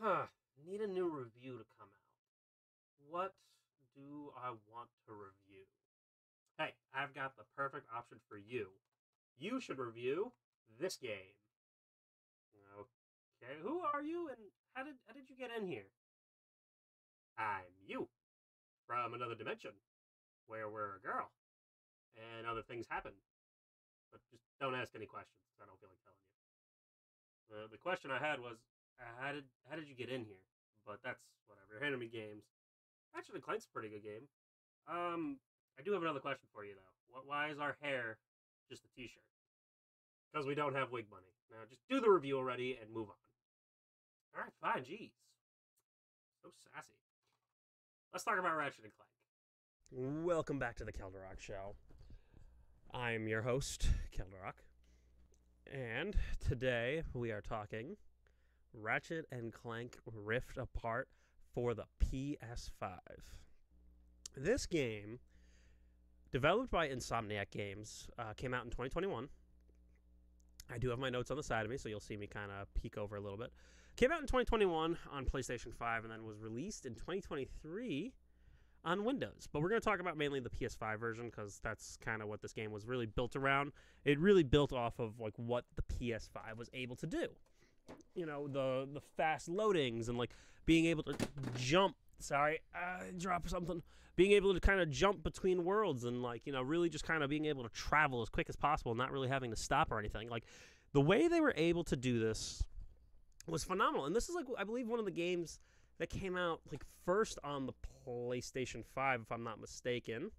Huh. Need a new review to come out. What do I want to review? Hey, I've got the perfect option for you. You should review this game. Okay, who are you and how did you get in here? I'm you from another dimension where we're a girl and other things happen. But just don't ask any questions because I don't feel like telling you. The question I had was, how did you get in here? But that's whatever. You're handing me games. Actually, Clank's a pretty good game. I do have another question for you though. Why is our hair just a T-shirt? Because we don't have wig money. Now just do the review already and move on. All right, fine. Jeez, so sassy. Let's talk about Ratchet and Clank. Welcome back to the Kelderock Show. I'm your host, Kelderock, and today we are talking Ratchet and Clank Rift Apart for the PS5. This game, developed by Insomniac Games, came out in 2021. I do have my notes on the side of me, so you'll see me kind of peek over a little bit. Came out in 2021 on PlayStation 5 and then was released in 2023 on Windows. But we're going to talk about mainly the PS5 version because that's kind of what this game was really built around. It really built off of like what the PS5 was able to do. You know, the fast loadings and like being able to jump. Sorry, drop something. Being able to kind of jump between worlds and like, you know, really just kind of being able to travel as quick as possible, not really having to stop or anything. Like the way they were able to do this was phenomenal. And this is like, I believe, one of the games that came out like first on the PlayStation 5, if I'm not mistaken.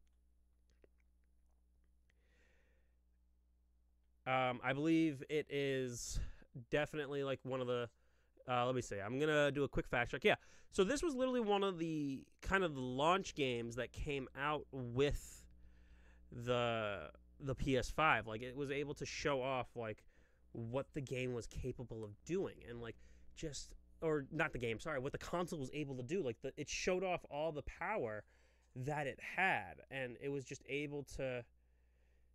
I believe it is definitely like one of the let me see. I'm going to do a quick fact check. Yeah. So this was literally one of the kind of the launch games that came out with the PS5. Like it was able to show off like what the game was capable of doing and like just or not the game, sorry, what the console was able to do. Like it showed off all the power that it had and it was just able to,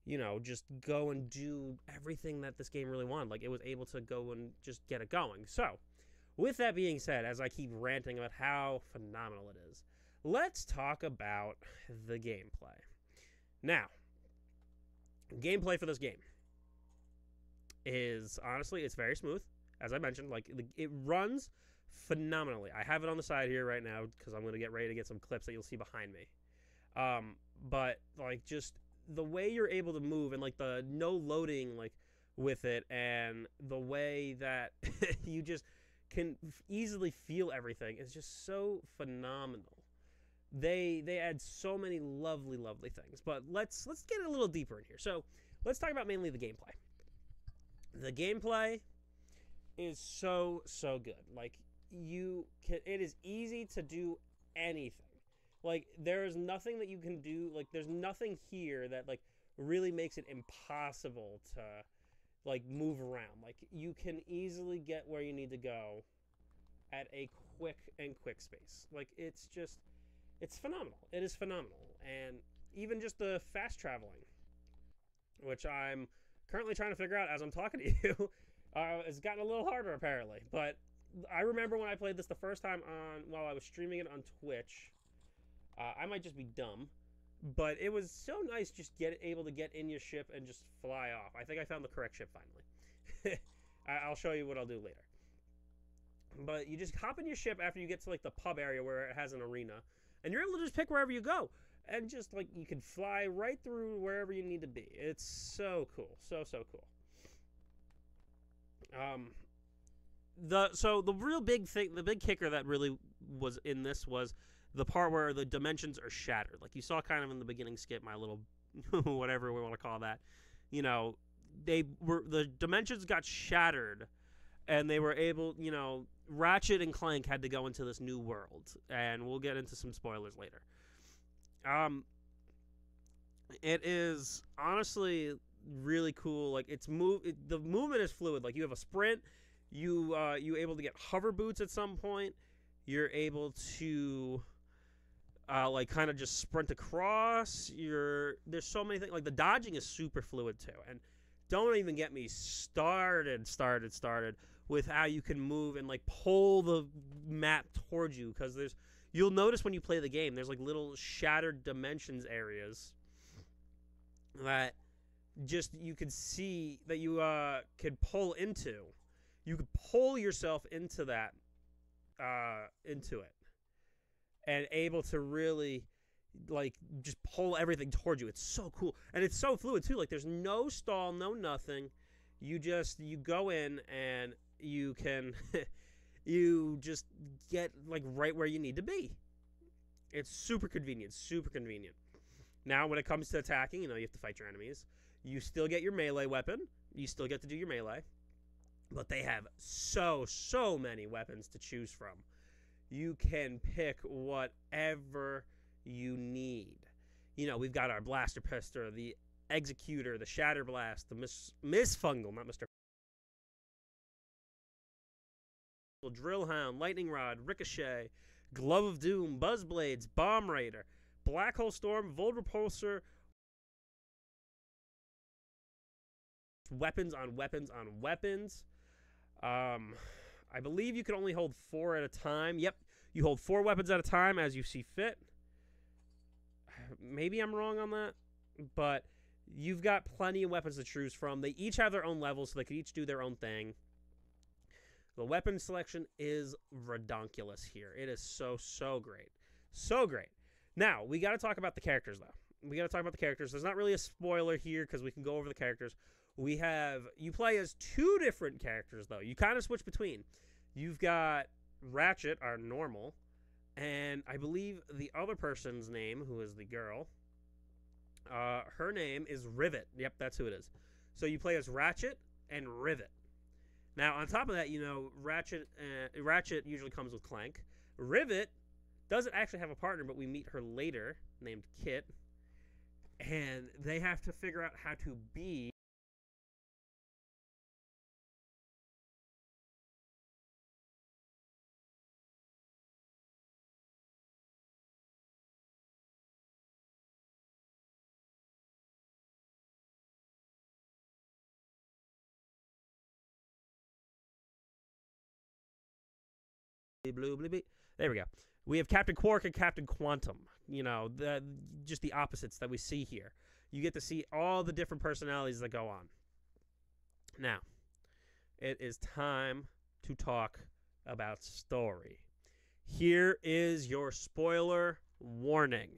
you know, just go and do everything that this game really wanted. Like it was able to go and just get it going. So with that being said, as I keep ranting about how phenomenal it is, let's talk about the gameplay. Now, gameplay for this game is, honestly, it's very smooth. As I mentioned, like it runs phenomenally. I have it on the side here right now because I'm going to get ready to get some clips that you'll see behind me. But like just the way you're able to move and like the no loading like with it and the way that you just can easily feel everything is just so phenomenal. They add so many lovely things. But let's get a little deeper in here. So let's talk about mainly the gameplay. The gameplay is so good. Like it is easy to do anything. Like there is nothing that you can do. Like there's nothing here that like really makes it impossible to like move around. Like you can easily get where you need to go at a quick space. Like it's phenomenal. It is phenomenal. And even just the fast traveling, which I'm currently trying to figure out as I'm talking to you, has gotten a little harder apparently. But I remember when I played this the first time while I was streaming it on Twitch. I might just be dumb, but it was so nice just able to get in your ship and just fly off. I think I found the correct ship finally. I'll show you what I'll do later. But you just hop in your ship after you get to like the pub area where it has an arena, and you're able to just pick wherever you go, and just like you can fly right through wherever you need to be. It's so cool, so cool. So the real big thing, the big kicker that really was in this was the part where the dimensions are shattered. Like you saw kind of in the beginning skit, my little whatever we want to call that. You know, the dimensions got shattered and they were able, you know, Ratchet and Clank had to go into this new world, and we'll get into some spoilers later. It is honestly really cool. Like the movement is fluid. Like you have a sprint, you able to get hover boots at some point. You're able to like kind of just sprint across. There's so many things. Like the dodging is super fluid too. And don't even get me started with how you can move and like pull the map towards you, because you'll notice when you play the game there's like little shattered dimensions areas that just you could see that you could pull into. You could pull yourself into that into it, and able to really like just pull everything towards you. It's so cool, and it's so fluid too. Like there's no stall, no nothing. You go in and you can you just get like right where you need to be. It's super convenient, super convenient. Now when it comes to attacking, you have to fight your enemies. You still get your melee weapon. You still get to do your melee, but they have so many weapons to choose from. You can pick whatever you need. We've got our blaster pistol, the executor, the shatter blast, the misfungal, not Mr. drill hound, lightning rod, ricochet, glove of doom, buzz blades, bomb raider, black hole storm, volt repulsor, weapons on weapons on weapons. I believe you can only hold 4 at a time. Yep, you hold 4 weapons at a time as you see fit. Maybe I'm wrong on that, but you've got plenty of weapons to choose from. They each have their own levels, so they can each do their own thing. The weapon selection is redonkulous here. It is so great. So great. Now, we got to talk about the characters, though. We got to talk about the characters. There's not really a spoiler here because we can go over the characters. You play as 2 different characters, though. You kind of switch between. You've got Ratchet, our normal, and I believe the other person's name, who is the girl, her name is Rivet. Yep, that's who it is. So you play as Ratchet and Rivet. Now, on top of that, Ratchet usually comes with Clank. Rivet doesn't actually have a partner, but we meet her later, named Kit, and they have to figure out how to be there we go. We have Captain Quark and Captain Quantum. Just the opposites that we see here. You get to see all the different personalities that go on. Now, it is time to talk about story. Here is your spoiler warning.